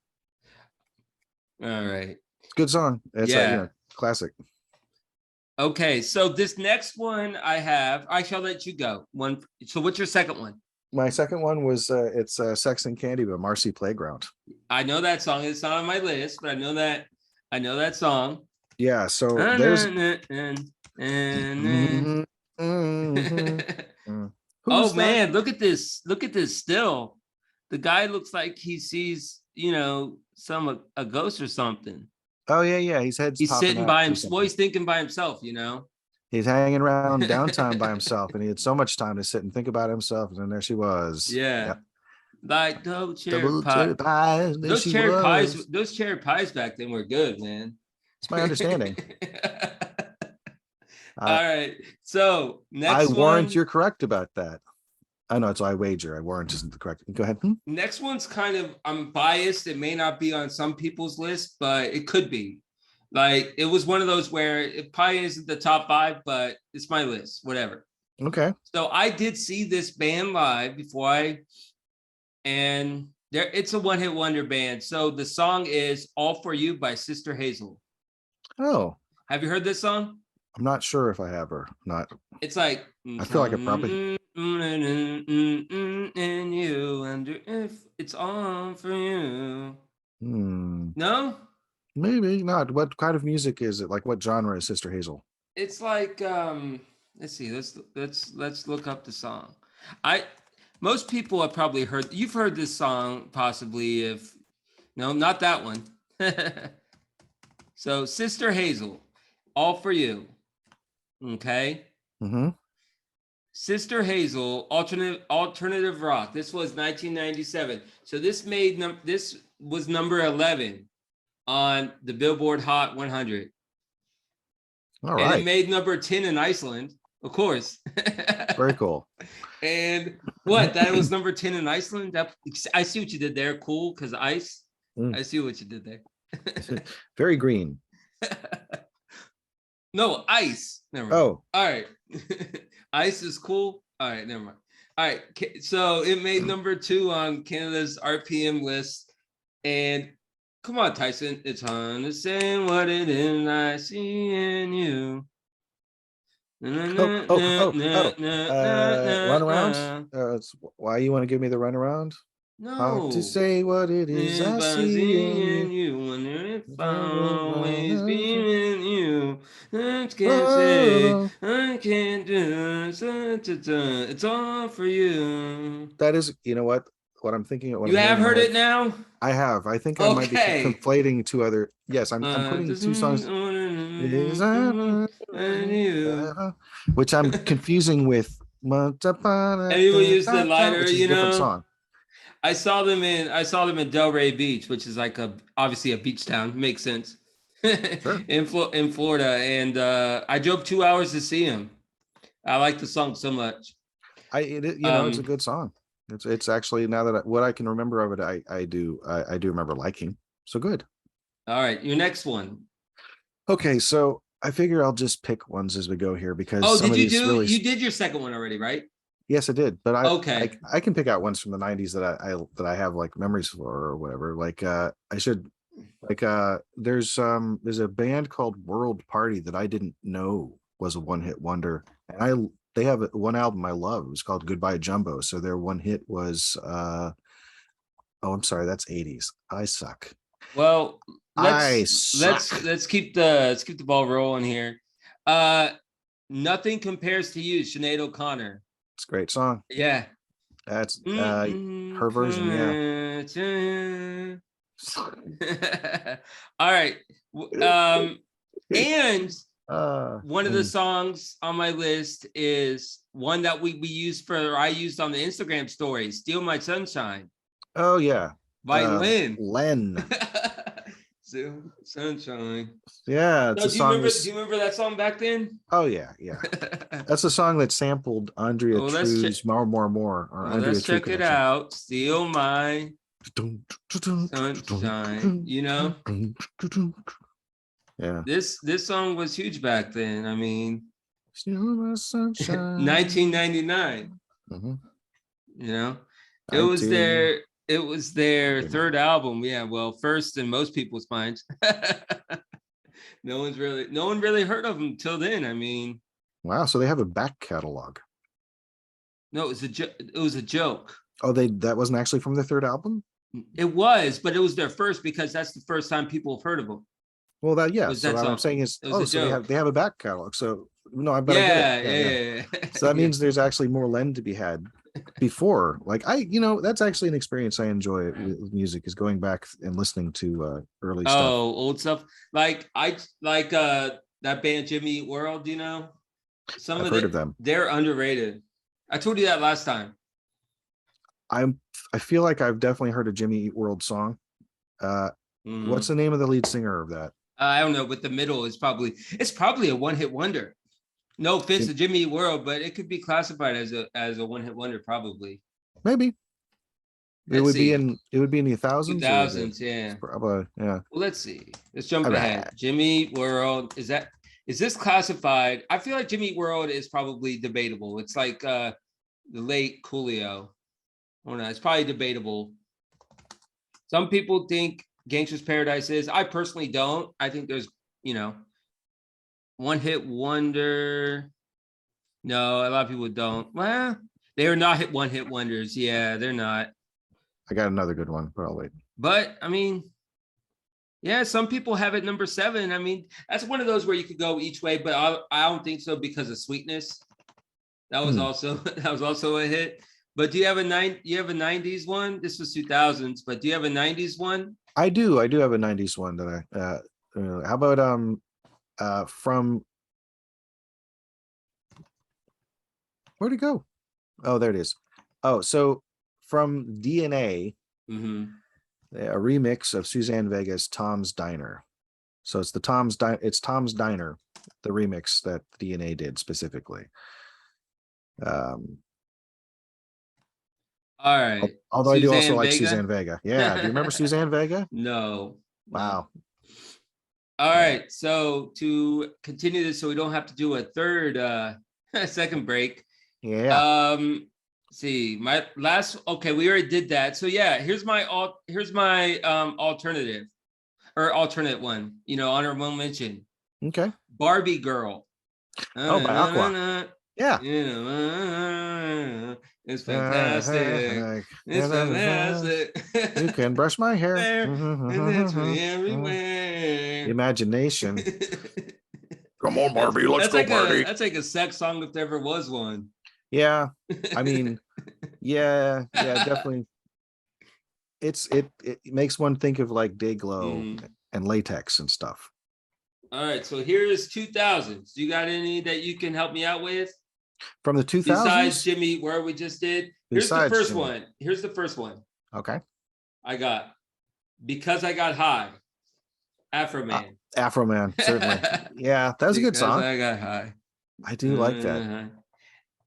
All right. Good song. It's a classic. Okay, so this next one I shall let you go. So what's your second one? My second one was it's Sex and Candy by Marcy Playground. I know that song. It's not on my list, but I know that song. Yeah, so there's oh man, look at this. Look at this still. The guy looks like he sees, a ghost or something. Oh yeah. He's sitting by himself. Well, he's thinking by himself, He's hanging around downtown by himself, and he had so much time to sit and think about himself, and then there she was. Yeah. Like double cherry Double pie. cherry pies. There Those she cherry pies, was. those cherry pies back then were good, man. It's my understanding. All right. So I next warrant one. you're correct about that. I know, it's I wager. I warrant isn't the correct. Go ahead. Next one's kind of, I'm biased. It may not be on some people's list, but it could be. Like it was one of those where it probably isn't the top 5, but it's my list, whatever. Okay. So I did see this band live and it's a one-hit wonder band. So the song is All For You by Sister Hazel. Oh, Have you heard this song? I'm not sure if I have or not. It's like I feel like I probably. and you wonder if it's all for you. No, Maybe not. What kind of music is it? Like what genre is Sister Hazel? it's like let's see, let's look up the song. I Most people have probably you've heard this song possibly, if no, not that one. So Sister Hazel, All For You. Okay. Sister Hazel, alternative rock. This was 1997. So this was number 11 on the Billboard Hot 100. All right. And it made number 10 in Iceland, of course. Very cool. And what? That was number 10 in Iceland? I see what you did there. Cool, because ice. I see what you did there. Very green. No, ice. Never mind. Oh. All right. Ice is cool. All right, never mind. All right. So it made number 2 on Canada's RPM list. And come on, Tyson. It's understand what it is I see in you. Runaround? Why you want to give me the runaround? No. How to say what it is I see in you. Wonder if I'll always be in you. I can't say, I can't do. It's all for you. That is, you know what I'm thinking. You have heard it now? I have. I think I might be conflating two other. Yes, I'm putting 2 songs. Which I'm confusing with. And people use the lighter, which is a different song. I saw them in Delray Beach, which is like obviously a beach town. Makes sense. Sure. in Florida, and I drove 2 hours to see him. I like the song so much. It's a good song. It's actually, now that what I can remember of it, I do remember liking. So good. All right, your next one. Okay, so I figure I'll just pick ones as we go here because you did your second one already, right? Yes, I did, but I can pick out ones from the 90s that I have like memories for or whatever. Like there's a band called World Party that I didn't know was a one-hit wonder, and they have one album I love. It was called Goodbye Jumbo. So their one hit was I'm sorry, that's 80s. I suck. Well, let's keep the ball rolling here. Nothing Compares to You, Sinead O'Connor. It's a great song. Yeah. That's her version, yeah. All right. And one of the songs on my list is one that I used on the Instagram story, Steal My Sunshine. Oh yeah. By Len. Sunshine. Yeah. Do you remember that song back then? Oh yeah. That's a song that sampled Andrea True's More. Let's check it out. Steal My Sunshine. Yeah. This song was huge back then. I mean, Steal My Sunshine. 1999. It was their third album. Yeah, well, first in most people's minds. No one really heard of them till then. I mean, wow. So they have a back catalog. No, it was a joke. Oh, that wasn't actually from their third album? It was, but it was their first because that's the first time people have heard of them. Well, what I'm saying is, so they have a back catalog. So no, I bet yeah. So that means there's actually more Len to be had before. Like that's actually an experience I enjoy with music, is going back and listening to early stuff. Oh, old stuff. Like that band Jimmy Eat World. I've heard of them. They're underrated. I told you that last time. I feel like I've definitely heard a Jimmy Eat World song. What's Mhm. the name of the lead singer of that? I don't know, but the middle is probably a one-hit wonder. No offense Jim- to Jimmy Eat World, but it could be classified as a one-hit wonder, probably. Maybe Let's see. it would be in the thousands or the 2000s, yeah. probably yeah. Well, let's see. Let's jump All ahead. right. Jimmy Eat World, is this classified? I feel like Jimmy Eat World is probably debatable. It's like the late Coolio. I don't know. It's probably debatable. Some people think Gangster's Paradise is. I personally don't. I think there's, you know, one hit wonder. No, a lot of people don't. Well, they are not one hit wonders. Yeah, they're not. I got another good one, but I'll wait. But I mean, yeah, some people have it number 7. I mean, that's one of those where you could go each way, but I don't think so because of Sweetness. That was also that was also a hit. But do you have a 90s one? This was 2000s, but do you have a 90s one? I do have a 90s one that how about from where'd it go? Oh, there it is. Oh, so from DNA, Mm-hmm. a remix of Suzanne Vega's Tom's Diner. So it's it's Tom's Diner, the remix that DNA did specifically. All right. Although I do also Suzanne like Vega. Suzanne Vega. Yeah. Do you remember Suzanne Vega? No, no. Wow. All Yeah. right. So to continue this, so we don't have to do a third second break. Yeah. See, my last okay, we already did that. So yeah, here's my alternative or alternate one, honorable mention. Okay. Barbie Girl. Oh, by Aqua. Yeah. It's fantastic. It's fantastic. You can brush my hair. And that's me everywhere. Imagination. Come on, Barbie. Let's go, Barbie. That's like a sex song if there ever was one. Yeah. I mean, yeah, definitely. It makes one think of like day glow and latex and stuff. All right, so here is 2000s. You got any that you can help me out with? From the 2000s? Besides Jimmy, where we just did. Here's the first Jimmy. one. Here's the first one. Okay. I got Because I Got High. Afro Man. Afro Man, certainly. Yeah, that was a good song. I Got High. I do like that.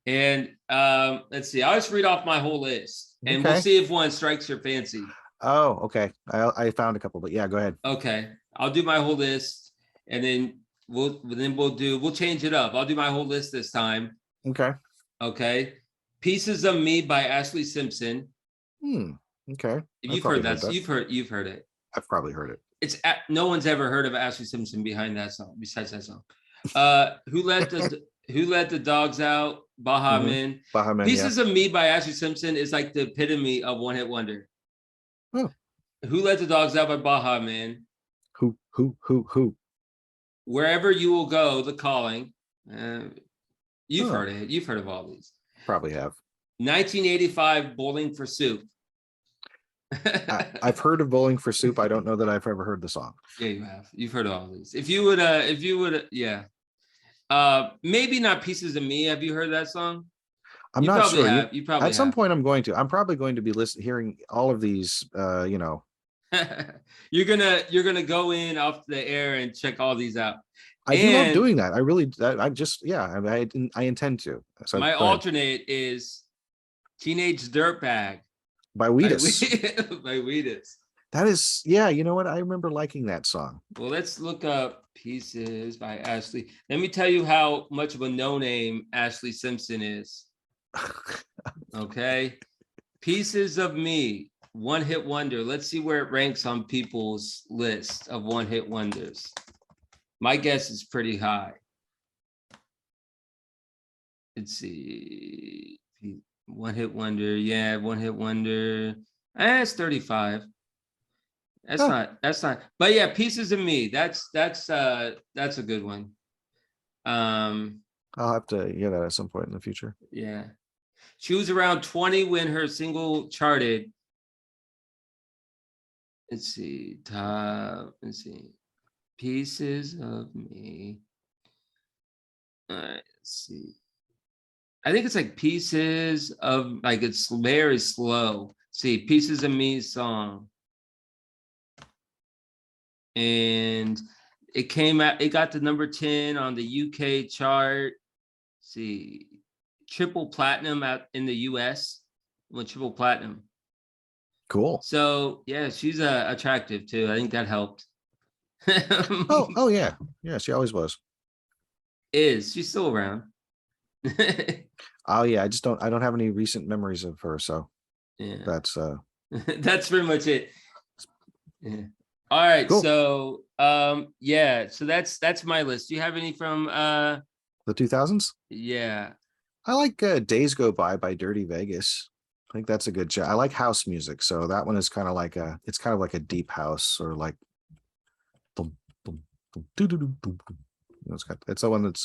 And let's see. I'll just read off my whole list and we'll see if one strikes your fancy. Oh, okay. I found a couple, but yeah, go ahead. Okay. I'll do my whole list and then we'll change it up. I'll do my whole list this time. Okay. Okay. Pieces of Me by Ashley Simpson. Okay. You've heard that. You've heard it. I've probably heard it. It's no one's ever heard of Ashley Simpson behind that song, besides that song. Who Let the Dogs Out? Baha Men. Baha Men. Pieces of Me by Ashley Simpson is like the epitome of one hit wonder. Oh. Who Let the Dogs Out by Baha Men. Who? Wherever You Will Go, The Calling. You've heard it. You've heard of all these. Probably have. 1985 Bowling for Soup. I've heard of Bowling for Soup. I don't know that I've ever heard the song. Yeah, you have. You've heard of all these. If you would, yeah. Maybe not Pieces of Me. Have you heard that song? I'm not sure. You probably at some point I'm probably going to be hearing all of these. You're gonna go in off the air and check all these out. I do love doing that. I intend to. So my alternate is Teenage Dirtbag by Wheatus. By Wheatus. That is, yeah, you know what? I remember liking that song. Well, let's look up Pieces by Ashley. Let me tell you how much of a no-name Ashley Simpson is. Okay. Pieces of Me, one hit wonder. Let's see where it ranks on people's list of one hit wonders. My guess is pretty high. Let's see. One hit wonder. Yeah, one hit wonder. It's 35. That's not. But yeah, Pieces of Me. That's a good one. I'll have to hear that at some point in the future. Yeah. She was around 20 when her single charted. Let's see. Pieces of Me. All right, let's see. I think it's like Pieces of, like it's very slow. See, Pieces of Me song. And it came out, it got to number 10 on the UK chart. Let's see, triple platinum out in the US. Well, triple platinum. Cool. So yeah, she's attractive too. I think that helped. Oh yeah. Yeah, she always was. She's still around? Oh yeah, I don't have any recent memories of her, so Yeah. that's That's pretty much it. Yeah. All right. cool. So yeah, so that's my list. Do you have any from The 2000s. yeah. I like Days Go By Dirty Vegas. I think that's a good job. I like house music, so that one is kind of like it's kind of like a deep house, or like boom, boom, boom, doo, doo, doo, boom, boom. It's the one that's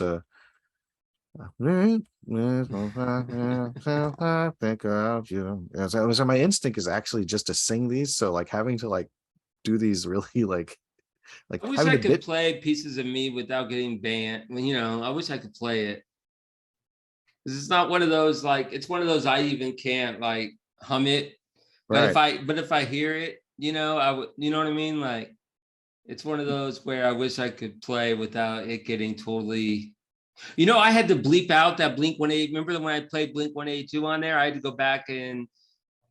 think of you. So my instinct is actually just to sing these. So like having to like do these really like I wish having I to could bit. play Pieces of Me without getting banned. When I wish I could play it. It's not one of those, like, it's one of those I even can't like hum it. But Right. if I hear it, I would, you know what I mean? Like, it's one of those where I wish I could play without it getting totally. I had to bleep out that Blink 182. Remember when I played Blink 182 on there? I had to go back and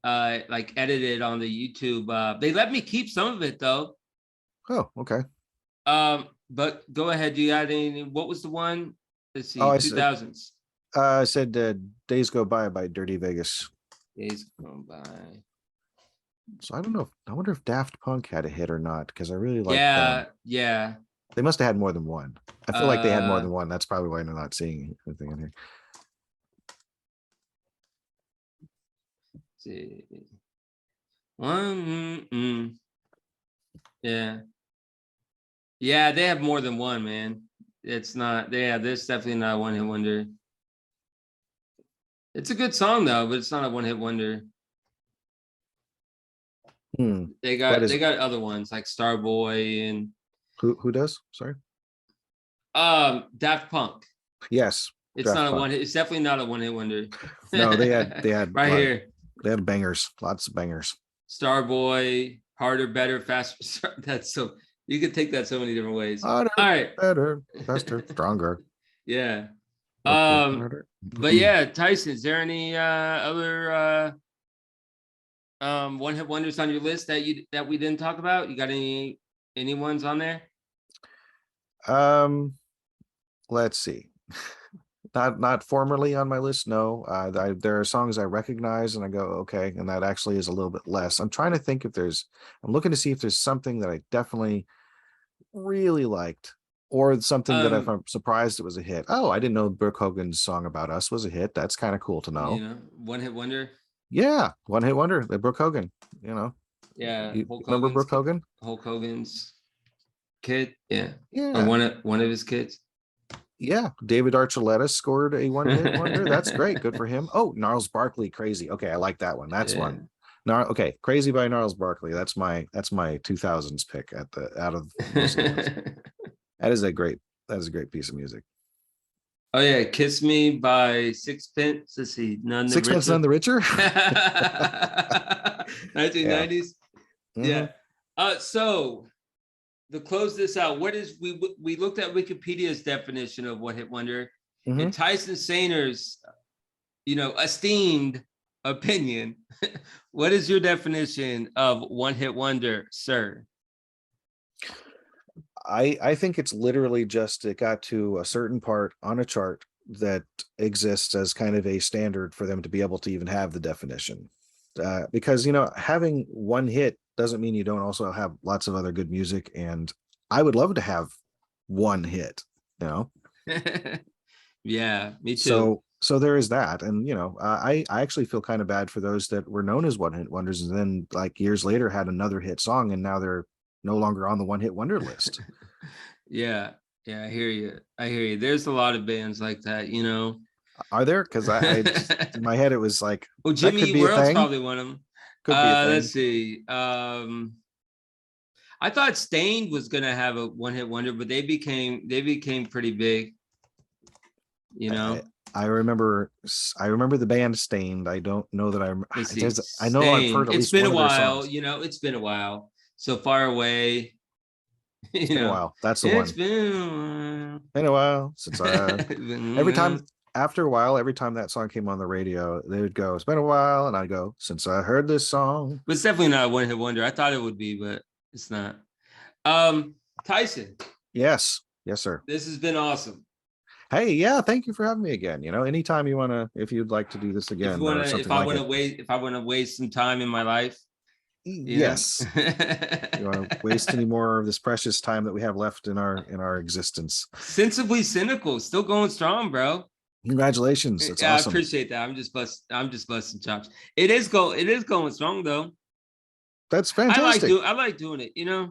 like edit it on the YouTube. They let me keep some of it though. Oh, okay. But go ahead. Do you got any? What was the one? Let's Oh, see, 2000s. I said Days Go by Dirty Vegas. Days gone by. So I don't know. I wonder if Daft Punk had a hit or not, because I really like them. Yeah. They must have had more than one. I feel like they had more than one. That's probably why I'm not seeing anything in here. See. One. Yeah. Yeah, they have more than one, man. It's not. Yeah, this definitely not a one hit wonder. It's a good song though, but it's not a one hit wonder. They got other ones like Starboy and who does? Sorry. Daft Punk. Yes. It's not a one hit. It's definitely not a one hit wonder. No, they had right here. They had bangers, lots of bangers. Starboy, harder, better, faster. That's so, you could take that so many different ways. Harder, all right, better, faster, stronger. Yeah. Harder. But yeah, Tyson, is there any other one hit wonders on your list that we didn't talk about? You got any ones on there? Let's see. Not formally on my list. No, there are songs I recognize and I go, okay, and that actually is a little bit less. I'm trying to think if I'm looking to see if there's something that I definitely really liked, or something that I'm surprised it was a hit. Oh, I didn't know Brooke Hogan's song About Us was a hit. That's kind of cool to know. One hit wonder. Yeah, one hit wonder. The Brooke Hogan. Yeah, you remember Brooke Hogan? Hulk Hogan's kid. Yeah. Yeah. Or one of his kids. Yeah, David Archuleta scored a one-hit wonder. That's great. Good for him. Oh, Gnarls Barkley, Crazy. Okay, I like that one. That's one. Okay, Crazy by Gnarls Barkley. That's my 2000s pick out of most of the ones. That is a great piece of music. Oh yeah, Kiss Me by Sixpence. Let's see, Sixpence None the Richer. 1990s. Yeah. So to close this out, what is we looked at Wikipedia's definition of one hit wonder, and Tyson Saner's, esteemed opinion. What is your definition of one hit wonder, sir? I think it's literally just it got to a certain part on a chart that exists as kind of a standard for them to be able to even have the definition. Because having one hit doesn't mean you don't also have lots of other good music, and I would love to have one hit. Yeah, me too. So there is that, and I actually feel kind of bad for those that were known as one hit wonders and then like years later had another hit song and now they're no longer on the one hit wonder list. Yeah, I hear you. There's a lot of bands like that. Are there? Because I in my head it was like, well, Jimmy Eat World's probably one of them. Could be a thing. Let's see. I thought Stained was gonna have a one hit wonder, but they became pretty big. I remember the band Stained. I don't know that Let's see. I know I've heard Stain. at It's least been one a of their while, songs. it's been a while. So far away, It's been a while. That's the it's one. been Been a while since every time a after a while, every time that song came on the radio, they would go, "It's been a while," and I'd go, "Since I heard this song." but it's definitely not a one-hit wonder. I thought it would be, but it's not. Tyson, Yes, yes, sir. this has been awesome. Hey, yeah, thank you for having me again. Anytime you want to, if you'd like to do this If you again want or to, something like it. if I want to waste some time in my life, Yes. You want to waste any more of this precious time that we have left in our existence. Sensibly Cynical, still going strong, bro. Congratulations. It's Yeah, I awesome. appreciate that. I'm just busting chops. It is going strong though. That's fantastic. I like doing it, Yeah,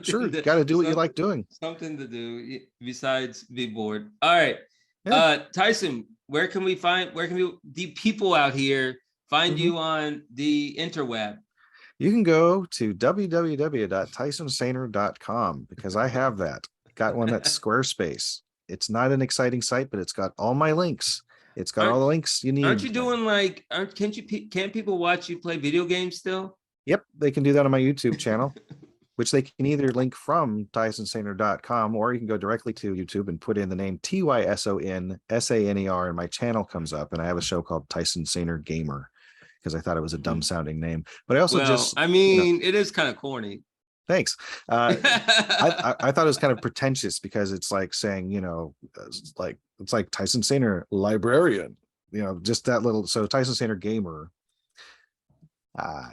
sure. Got to do what you like doing. Something to do besides be bored. All right. Yeah. Tyson, where can the people out here find you on the interweb? You can go to www.tysonsaner.com because I have that. Got one that's Squarespace. It's not an exciting site, but it's got all my links. It's got all the links you need. Aren't you doing can't people watch you play video games still? Yep, they can do that on my YouTube channel, which they can either link from tysonsaner.com, or you can go directly to YouTube and put in the name TYSONSANER and my channel comes up, and I have a show called Tyson Saner Gamer because I thought it was a dumb sounding name. But I also it is kind of corny. Thanks. I thought it was kind of pretentious because it's like saying, it's like Tyson Saner librarian, just that little. So Tyson Saner Gamer.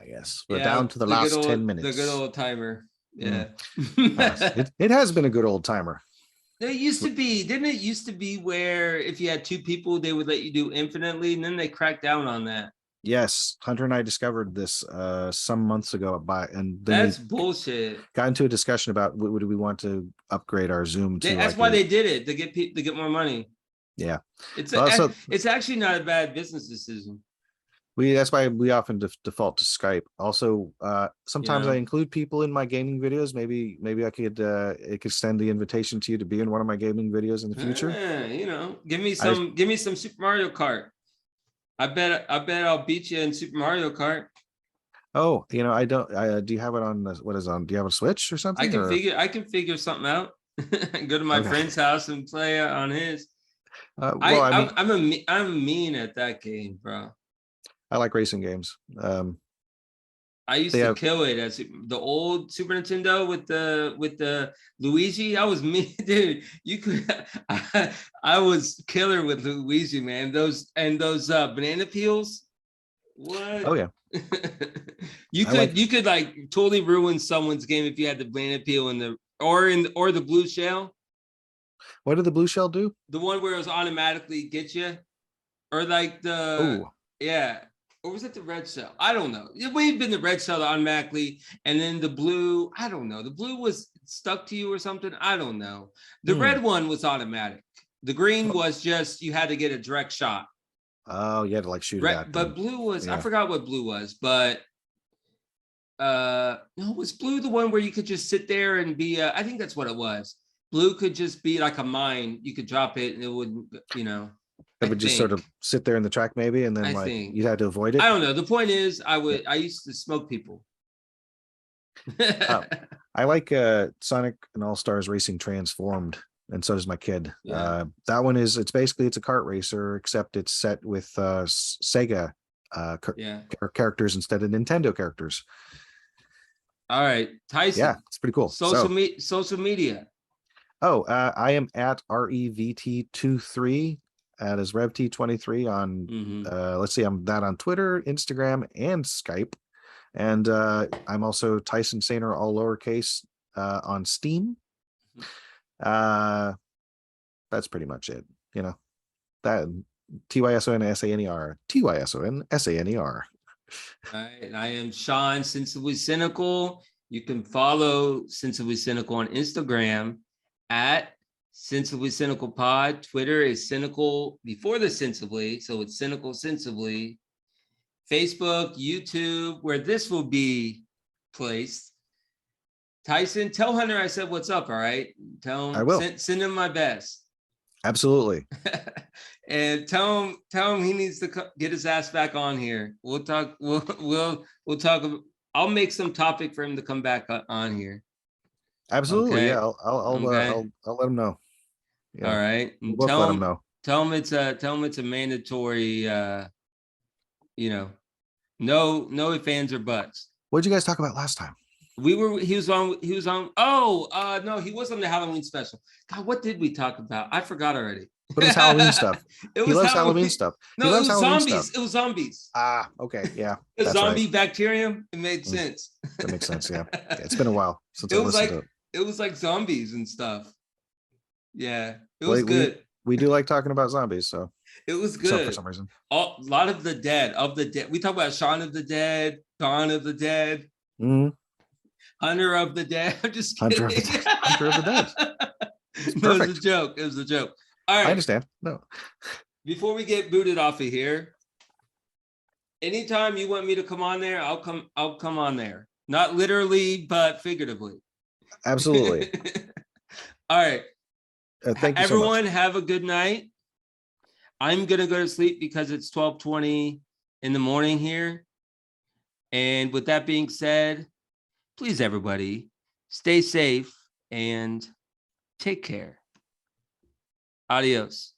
Yes. We're down to the last 10 minutes. The good old timer. Yeah. It has been a good old timer. Didn't it used to be where if you had two people, they would let you do infinitely, and then they cracked down on that. Yes, Hunter and I discovered this some months ago, and then that's bullshit. Got into a discussion about do we want to upgrade our Zoom to. That's why they did it, to get more money. Yeah, it's actually not a bad business decision. That's why we often default to Skype. Also, sometimes I include people in my gaming videos. Maybe I could extend the invitation to you to be in one of my gaming videos in the future. Give me some Super Mario Kart. I bet I'll beat you in Super Mario Kart. Oh, I don't. Do you have it on? What is on? Do you have a Switch or something? I can figure something out. Go to my friend's house and play on his. I'm mean at that game, bro. I like racing games. I used to kill it as the old Super Nintendo with the Luigi. I was mean, dude. I was killer with Luigi, man. Those banana peels. What? Oh yeah. you could like totally ruin someone's game if you had the banana peel or the blue shell. What did the blue shell do? The one where it was automatically get you, or like yeah. Or was it the red shell? I don't know. It may have been the red shell automatically, and then the blue, I don't know. The blue was stuck to you or something. I don't know. The red one was automatic. The green was just, you had to get a direct shot. Oh, you had to like shoot it. But blue was, I forgot what blue was, but no, was blue the one where you could just sit there and be, I think that's what it was. Blue could just be like a mine. You could drop it and it wouldn't, It would just sort of sit there in the track maybe, and then you had to avoid it. I don't know. The point is, I used to smoke people. I like Sonic and All-Stars Racing Transformed, and so does my kid. Yeah. That one it's a kart racer, except it's set with Sega characters instead of Nintendo characters. All right, Tyson. Yeah, it's pretty cool. Social media. Oh, I am at REVT23. That is RevT23 on, let's see, I'm that on Twitter, Instagram, and Skype. And I'm also Tyson Saner, all lowercase, on Steam. That's pretty much it. That TYSONSANER, TYSONSANER. All right, I am Sean, Sensibly Cynical. You can follow Sensibly Cynical on Instagram at Sensibly Cynical Pod. Twitter is cynical before the sensibly, so it's cynical sensibly. Facebook, YouTube, where this will be placed. Tyson, tell Hunter I said what's up. All right, tell him. I will Send him my best. Absolutely. And tell him he needs to get his ass back on here. We'll talk. We'll talk. I'll make some topic for him to come back on here. Absolutely. Okay. Yeah. Okay. I'll let him know. All Yeah. right. We'll And both let him know. tell him it's a mandatory. No ifs, ands, or buts. What did you guys talk about last time? He was on no, he was on the Halloween special. God, what did we talk about? I forgot already. But it was Halloween stuff. He loves Halloween stuff. No, he it loves was Halloween zombies. stuff. It was zombies. Ah, okay. Yeah. A That's zombie right. bacterium. It made sense. That makes sense. Yeah. It's been a while since It I was listened like to it. it was like zombies and stuff. Yeah, it was Well, good. we do like talking about zombies, so It was for good. some reason. A lot of the dead. We talk about Shaun of the Dead, Dawn of the Dead, Mhm. Hunter of the Dead. I'm just kidding. Hunter of the Dead. No, it was a joke. It was a joke. All right. I understand. No. Before we get booted off of here, anytime you want me to come on there, I'll come on there. Not literally, but figuratively. Absolutely. All right. Thank you Everyone, so much. have a good night. I'm gonna go to sleep because it's 12:20 in the morning here. And with that being said, please, everybody, stay safe and take care. Adios.